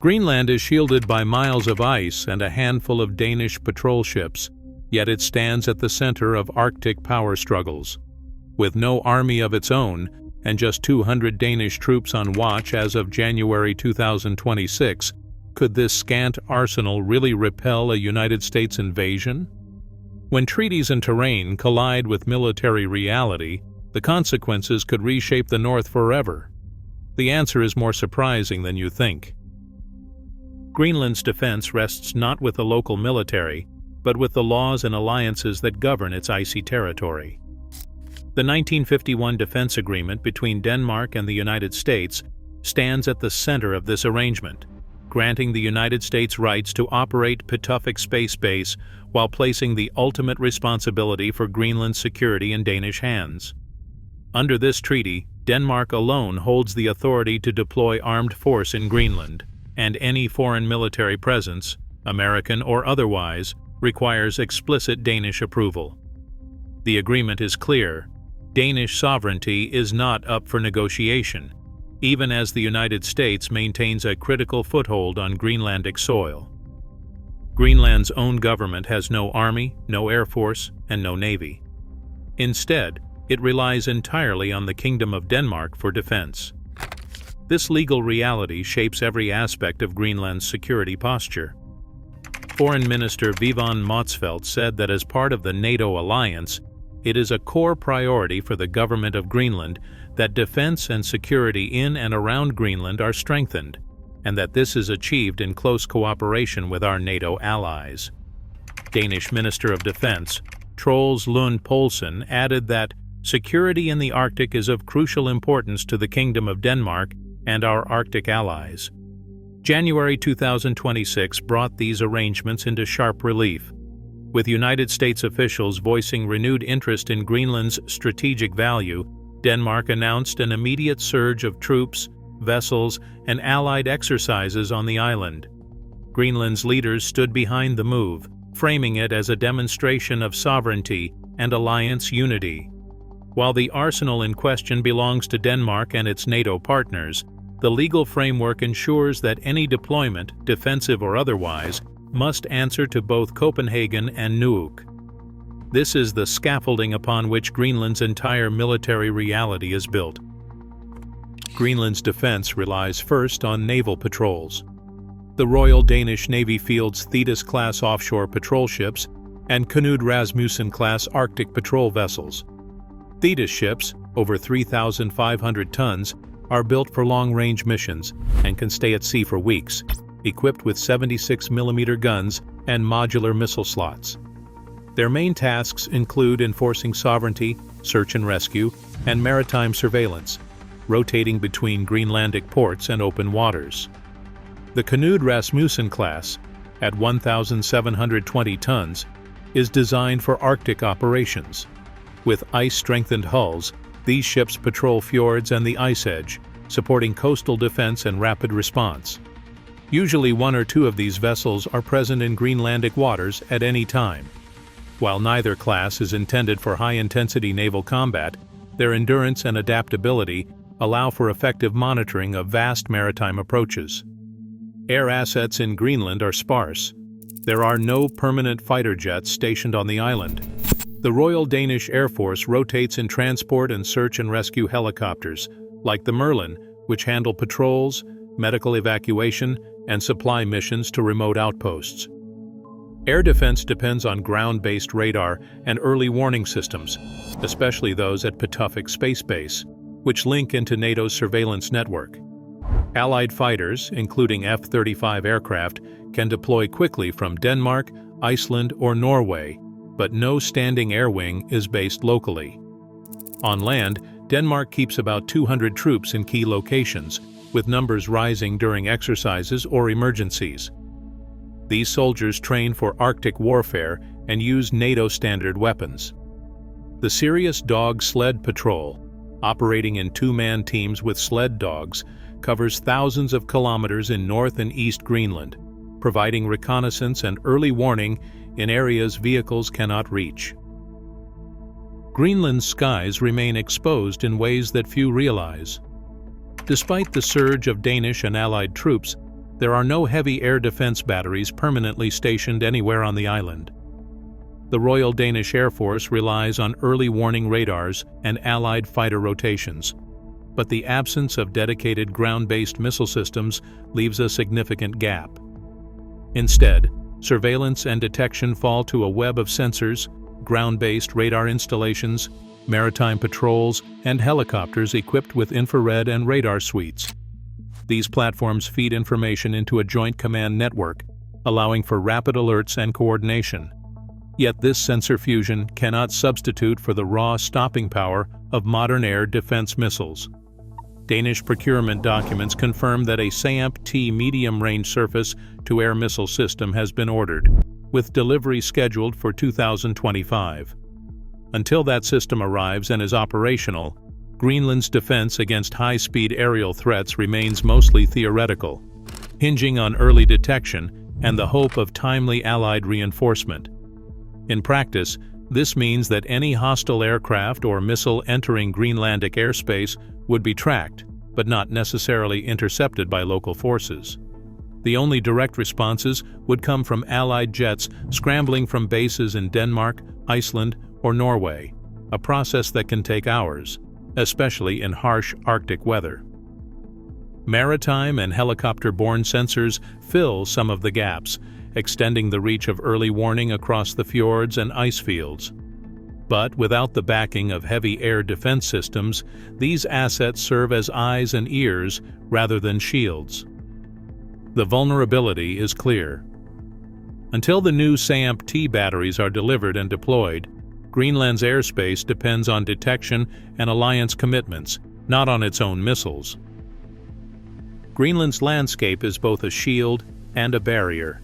Greenland is shielded by miles of ice and a handful of Danish patrol ships, yet it stands at the center of Arctic power struggles. With no army of its own, and just 200 Danish troops on watch as of January 2026, could this scant arsenal really repel a United States invasion? When treaties and terrain collide with military reality, the consequences could reshape the North forever. The answer is more surprising than you think. Greenland's defense rests not with the local military, but with the laws and alliances that govern its icy territory. The 1951 defense agreement between Denmark and the United States stands at the center of this arrangement, granting the United States rights to operate Pituffik Space Base while placing the ultimate responsibility for Greenland's security in Danish hands. Under this treaty, Denmark alone holds the authority to deploy armed force in Greenland, and any foreign military presence, American or otherwise, requires explicit Danish approval. The agreement is clear: Danish sovereignty is not up for negotiation, even as the United States maintains a critical foothold on Greenlandic soil. Greenland's own government has no army, no air force, and no navy. Instead, it relies entirely on the Kingdom of Denmark for defense. This legal reality shapes every aspect of Greenland's security posture. Foreign Minister Vivon Motzfeldt said that as part of the NATO alliance, it is a core priority for the government of Greenland that defense and security in and around Greenland are strengthened, and that this is achieved in close cooperation with our NATO allies. Danish Minister of Defense, Troels Lund Poulsen, added that security in the Arctic is of crucial importance to the Kingdom of Denmark and our Arctic allies. January 2026 brought these arrangements into sharp relief, with United States officials voicing renewed interest in Greenland's strategic value. Denmark announced an immediate surge of troops, vessels, and allied exercises on the island. Greenland's leaders stood behind the move, framing it as a demonstration of sovereignty and alliance unity. While the arsenal in question belongs to Denmark and its NATO partners, the legal framework ensures that any deployment, defensive or otherwise, must answer to both Copenhagen and Nuuk. This is the scaffolding upon which Greenland's entire military reality is built. Greenland's defense relies first on naval patrols. The Royal Danish Navy fields Thetis-class offshore patrol ships and Knud Rasmussen-class Arctic patrol vessels. Thetis ships, over 3,500 tons, are built for long-range missions and can stay at sea for weeks, equipped with 76mm guns and modular missile slots. Their main tasks include enforcing sovereignty, search and rescue, and maritime surveillance, rotating between Greenlandic ports and open waters. The Knud Rasmussen class, at 1,720 tons, is designed for Arctic operations. With ice-strengthened hulls, these ships patrol fjords and the ice edge, supporting coastal defense and rapid response. Usually one or two of these vessels are present in Greenlandic waters at any time. While neither class is intended for high-intensity naval combat, their endurance and adaptability allow for effective monitoring of vast maritime approaches. Air assets in Greenland are sparse. There are no permanent fighter jets stationed on the island. The Royal Danish Air Force rotates in transport and search and rescue helicopters, like the Merlin, which handle patrols, medical evacuation, and supply missions to remote outposts. Air defense depends on ground-based radar and early warning systems, especially those at Pituffik Space Base, which link into NATO's surveillance network. Allied fighters, including F-35 aircraft, can deploy quickly from Denmark, Iceland, or Norway, but no standing air wing is based locally. On land, Denmark keeps about 200 troops in key locations, with numbers rising during exercises or emergencies. These soldiers train for Arctic warfare and use NATO-standard weapons. The Sirius Dog Sled Patrol, operating in two-man teams with sled dogs, covers thousands of kilometers in North and East Greenland, providing reconnaissance and early warning in areas vehicles cannot reach. Greenland's skies remain exposed in ways that few realize. Despite the surge of Danish and Allied troops, there are no heavy air defense batteries permanently stationed anywhere on the island. The Royal Danish Air Force relies on early warning radars and Allied fighter rotations, but the absence of dedicated ground-based missile systems leaves a significant gap. Instead, surveillance and detection fall to a web of sensors, ground-based radar installations, maritime patrols, and helicopters equipped with infrared and radar suites. These platforms feed information into a joint command network, allowing for rapid alerts and coordination. Yet this sensor fusion cannot substitute for the raw stopping power of modern air defense missiles. Danish procurement documents confirm that a SAMP-T medium-range surface-to-air missile system has been ordered, with delivery scheduled for 2025. Until that system arrives and is operational, Greenland's defense against high-speed aerial threats remains mostly theoretical, hinging on early detection and the hope of timely Allied reinforcement. In practice, this means that any hostile aircraft or missile entering Greenlandic airspace would be tracked, but not necessarily intercepted by local forces. The only direct responses would come from Allied jets scrambling from bases in Denmark, Iceland, or Norway, a process that can take hours, especially in harsh Arctic weather. Maritime and helicopter-borne sensors fill some of the gaps, extending the reach of early warning across the fjords and ice fields. But without the backing of heavy air defense systems, these assets serve as eyes and ears rather than shields. The vulnerability is clear. Until the new SAMP-T batteries are delivered and deployed, Greenland's airspace depends on detection and alliance commitments, not on its own missiles. Greenland's landscape is both a shield and a barrier.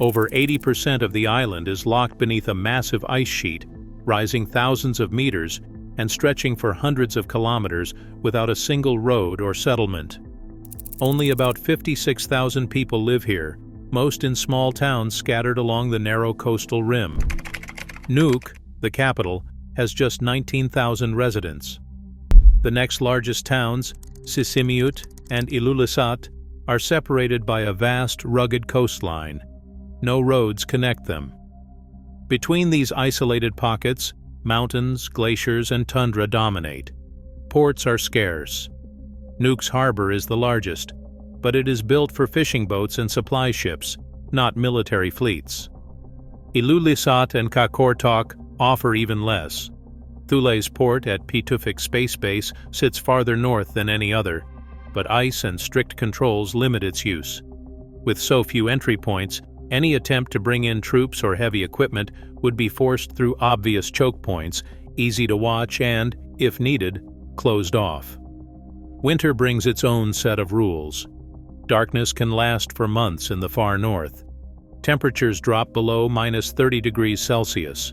Over 80% of the island is locked beneath a massive ice sheet, rising thousands of meters and stretching for hundreds of kilometers without a single road or settlement. Only about 56,000 people live here, most in small towns scattered along the narrow coastal rim. Nuuk, the capital, has just 19,000 residents. The next largest towns, Sisimiut and Ilulissat, are separated by a vast, rugged coastline. No roads connect them. Between these isolated pockets, mountains, glaciers, and tundra dominate. Ports are scarce. Nuuk's harbor is the largest, but it is built for fishing boats and supply ships, not military fleets. Ilulissat and Qaqortoq offer even less. Thule's port at Pituffik Space Base sits farther north than any other, but ice and strict controls limit its use. With so few entry points, any attempt to bring in troops or heavy equipment would be forced through obvious choke points, easy to watch and, if needed, closed off. Winter brings its own set of rules. Darkness can last for months in the far north. Temperatures drop below -30 degrees Celsius.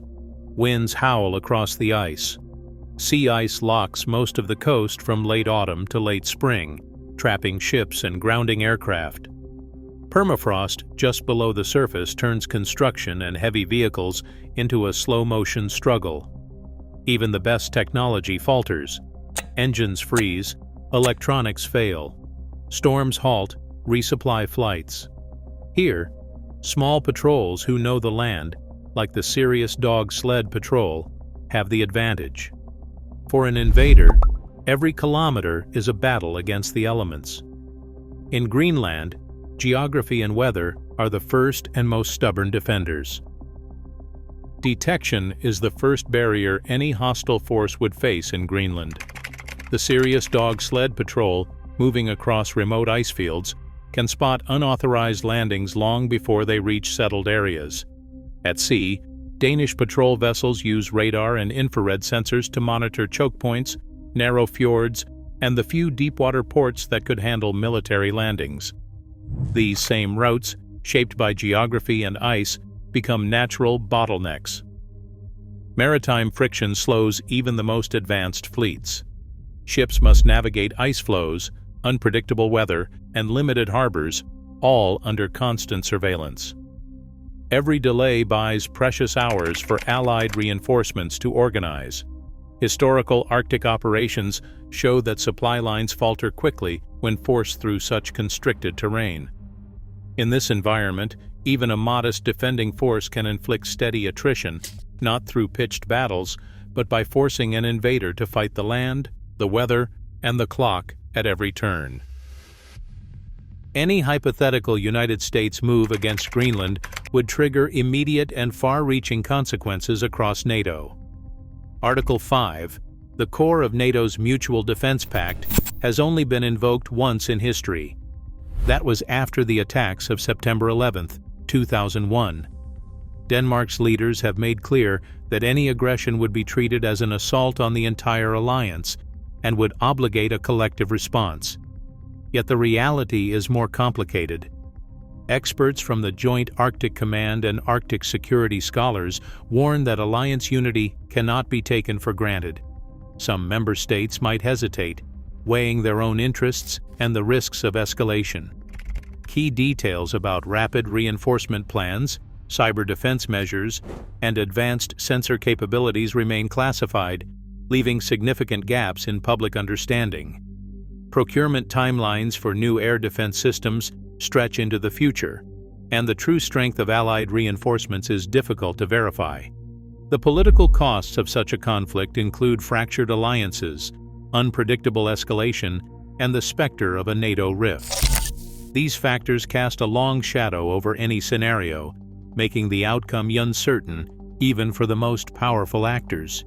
Winds howl across the ice. Sea ice locks most of the coast from late autumn to late spring, trapping ships and grounding aircraft. Permafrost just below the surface turns construction and heavy vehicles into a slow-motion struggle. Even the best technology falters. Engines freeze, electronics fail. Storms halt, resupply flights. Here, small patrols who know the land, like the Sirius Dog Sled Patrol, have the advantage. For an invader, every kilometer is a battle against the elements. In Greenland, geography and weather are the first and most stubborn defenders. Detection is the first barrier any hostile force would face in Greenland. The Sirius Dog Sled Patrol, moving across remote ice fields, can spot unauthorized landings long before they reach settled areas. At sea, Danish patrol vessels use radar and infrared sensors to monitor choke points, narrow fjords, and the few deepwater ports that could handle military landings. These same routes, shaped by geography and ice, become natural bottlenecks. Maritime friction slows even the most advanced fleets. Ships must navigate ice flows, unpredictable weather, and limited harbors, all under constant surveillance. Every delay buys precious hours for Allied reinforcements to organize. Historical Arctic operations show that supply lines falter quickly when forced through such constricted terrain. In this environment, even a modest defending force can inflict steady attrition, not through pitched battles, but by forcing an invader to fight the land, the weather, and the clock at every turn. Any hypothetical United States move against Greenland would trigger immediate and far-reaching consequences across NATO. Article 5, the core of NATO's Mutual Defense Pact, has only been invoked once in history. That was after the attacks of September 11, 2001. Denmark's leaders have made clear that any aggression would be treated as an assault on the entire alliance and would obligate a collective response. Yet the reality is more complicated. Experts from the Joint Arctic Command and Arctic Security Scholars warn that alliance unity cannot be taken for granted. Some member states might hesitate, weighing their own interests and the risks of escalation. Key details about rapid reinforcement plans, cyber defense measures, and advanced sensor capabilities remain classified, leaving significant gaps in public understanding. Procurement timelines for new air defense systems stretch into the future, and the true strength of Allied reinforcements is difficult to verify. The political costs of such a conflict include fractured alliances, unpredictable escalation, and the specter of a NATO rift. These factors cast a long shadow over any scenario, making the outcome uncertain even for the most powerful actors.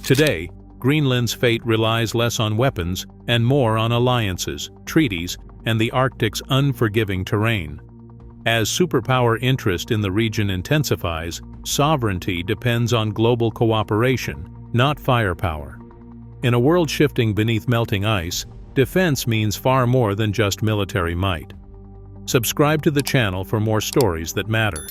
Today, Greenland's fate relies less on weapons and more on alliances, treaties, and the Arctic's unforgiving terrain. As superpower interest in the region intensifies, sovereignty depends on global cooperation, not firepower. In a world shifting beneath melting ice, defense means far more than just military might. Subscribe to the channel for more stories that matter.